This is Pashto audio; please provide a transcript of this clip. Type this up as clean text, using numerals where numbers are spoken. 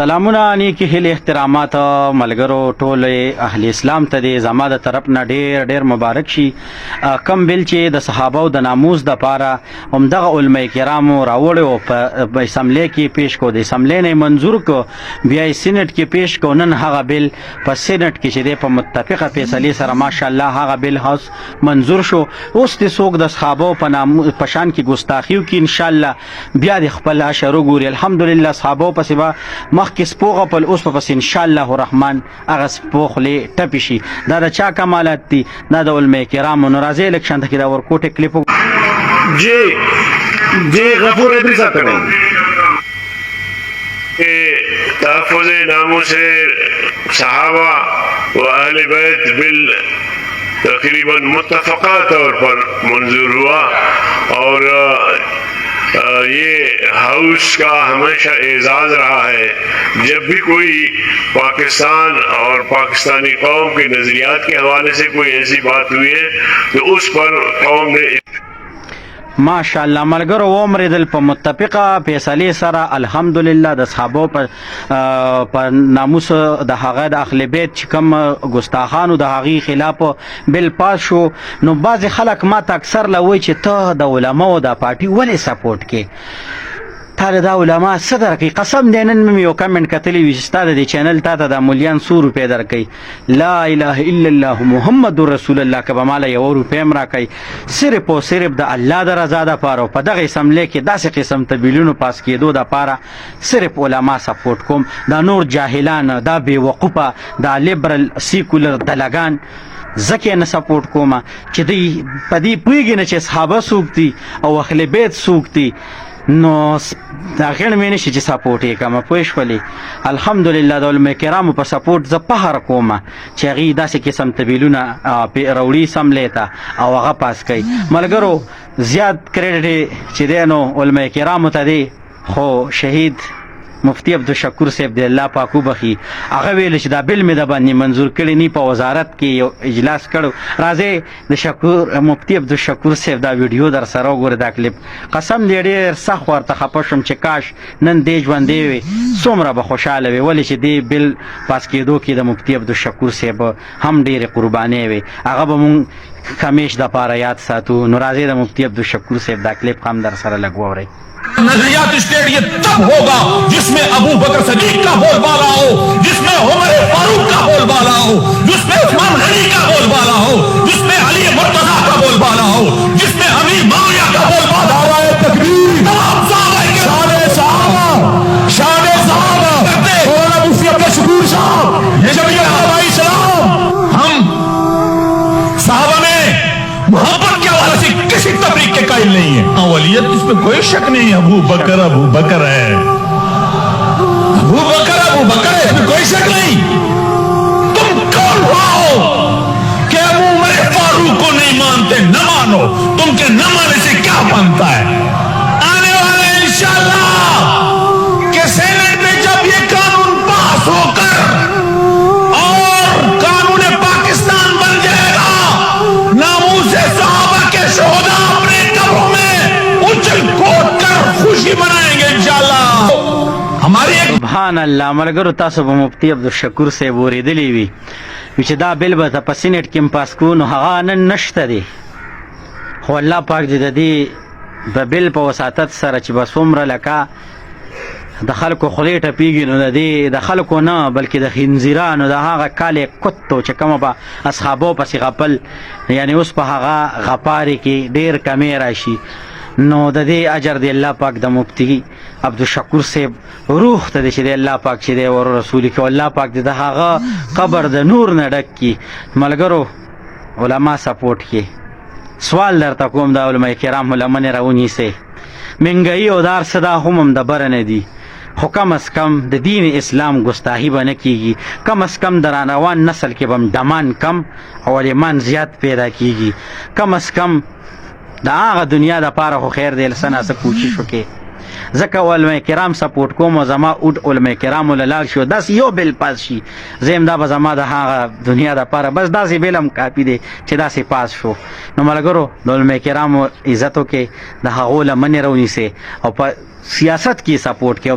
سلامونه نیکی هیله احترامات ملګرو ټول اهل اسلام ته د زما د طرف نه ډیر ډیر مبارک شي. کم بل چې د صحابه او د ناموس د پاره همدغه علماء کرامو راوړو په اسمبلی کې پیش کو، د اسمبلی نه منظور کو، بیا یې سینټ کې پیش کو. نن هغه بل په سینټ کې چې په متفقه فیصله سره ماشاءالله هغه بل هاوس منظور شو. اوس د څوک د صحابه په ناموس په شان کې ګستاخیو کې ان شاء الله بیا د خپل اشرو ګوري. الحمدلله صحابه په سبا مخکې سپوغه په اوس په ان شاء الله الرحمن هغه سپوغلې ټپی شي. دا د چا کمالات دي؟ دا د علماء کرامو ناراضي الیکشن ته کې دا ورکوټه کلیپ جی غفور ادری صاحب کہیں کہ تحفظ ناموس صحابہ و اہل بیت بل تقریباً متفقہ طور پر منظور ہوا اور یہ ہاؤس کا ہمیشہ اعزاز رہا ہے. جب بھی کوئی پاکستان اور پاکستانی قوم کے نظریات کے حوالے سے کوئی ایسی بات ہوئی ہے تو اس پر قوم نے ماشاءالله ملګرو ومرېدل په متفقه فیصلې سره. الحمدلله د صحابو په ناموس د هغه د اهل بیت چې کوم ګستاخانو د هغې خلاف بل پاس شو. نو بعضې خلک ما ته اکثر لوی چې ته د علماو د پارټي ولې سپورټ کې؟ تا دا علما څه درکوي؟ قسم دی نن مې یو کمنټ کتلی وي چې ستا د دې چینل تا ته د مولیان 100 روپۍ درکوي. لا اله الا الله محمد رسول الله که به ماله 1 روپۍ هم راکوي صرف او صرف د الله د رضا دپاره په دغه اسمبلی کې داسې قسم تبیلونو پاس کېدو دپاره صرف علما سپورټ کوم. دا نور جاهلان، دا بېوقوفه، دا لیبرل سیکولر دلګان زکه نه سپورټ کومه چې دوی په دې پوهېږي نه چې صحابه څوک دي او اهل بیت څوک دي. نو دا غیر مې نشي چې سپورټ یې کومه پوه شولې. الحمدلله د علماء کرامو په سپورټ زه فخر کومه چې هغوی داسې قسم تبیلونه راوړي اسمبلی ته او هغه پاس کوي. ملګرو زیات کریډټ چې دی نو علماء کرامو ته دی، خو شهید مفتی عبدالشکور صاحب دی الله پاک وبخي، هغه ویل چې دا بل مې د باندې منظور کړی نی. په وزارت کې یو اجلاس کړو، راځئ د مفتی عبدالشکور صاحب دا ویډیو در سره وګورئ. دا کلیپ قسم دی ډېر سخت ورته خفه شوم چې کاش نن دی ژوندی وي څومره به خوشحاله وي. ولې چې دی بل پاس کېدو کې د مفتی عبدالشکور صاحب هم ډېرې قربانۍ وي، هغه به مونږ همیش دپاره یاد ساتو. نو راځئ د مفتی عبدالشکور صاحب دا کلیپ هم در سره لږ واورئ. نظریات اسٹیٹ یہ تب ہوگا جس میں ابو بکر صدیق کا بول بالا ہو، جس میں عمر فاروق کا بول بالا ہو، جس میں عثمان غنی کا بول بالا ہو، جس میں علی مرتضیٰ کا بول بالا ہو، جس میں امیر معاویہ کا بول بالا ہو. تکبیر، تمام صحابہ شان صحابہ، شان صحابہ مولانا مفتی عبدالشکور صاحب یہ جب یہ سلام ہم صحابہ میں محبت کے حوالے سے کسی تفریق کے قائل نہیں ہے. اولیت اس میں کوئی شک نہیں ہے. ابو بکر ہے، ابو بکر ہے، اس میں کوئی شک نہیں. تم کون ہو کہ ابو عمر فاروق کو نہیں مانتے؟ نہ مانو، تم کے نہ ماننے سے کیا بنتا ہے؟ آنے والے انشاءاللہ کہ سینٹ میں جب یہ قانون پاس ہو کر اور قانون پاکستان بن جائے گا، ناموس صحابہ کے شہداء اپنے قبروں میں اچھل کود کر خوشی منائیں گے انشاءاللہ. ہماری ایک سبحان الله ملګرو تاسو به مفتی عبدالشکور صاحب اورېدلی وي چې دا بل به په سینټ کې هم پاس کړو. نو هغه نن نشته دی، خو الله پاک دې د دې د بل په وساطت سره چې به څومره لکه د خلکو خولې ټپېږي نو د دې د خلکو نه بلکې د خنزیرانو د هغه کالې کتو چې کومه به اصحابو پسې غپل، یعنی اوس په هغه غپارې کې ډېر کمی راشي. نو د دې اجر دی الله پاک د مفتی عبدالشکور صاحب روح ته دی چې دی الله پاک چې دی ور رسول کې الله پاک د هغه قبر د نور نه ډک کی. ملګرو علما سپورټ کې سوال درته کوم، د علماء کرام لمنې راونیسئ. منګایي او دار صدا هم د بره نه دي، خو کم از کم د دین اسلام ګستاهي به نه کېږي. کم از کم د رانروان نسل کې به هم دمان کم او ایمان زیات پیدا کېږي. کم از کم د هغه دنیا دپاره خو خیر دی لسنه څه کوشش وکړې. ځکه علماء کرام سپورټ کوم او زما اوټ علماء کرامو له لاړ شو داسې یو بل پاس شي، زه هم دا به زما د هغه دنیا دپاره بس داسې بل هم کافي دی چې داسې پاس شو. نو ملګرو د علماء کرامو عزت وکړئ، د هغو لمنې راونیسئ او په سیاست کې سپورټ کوي.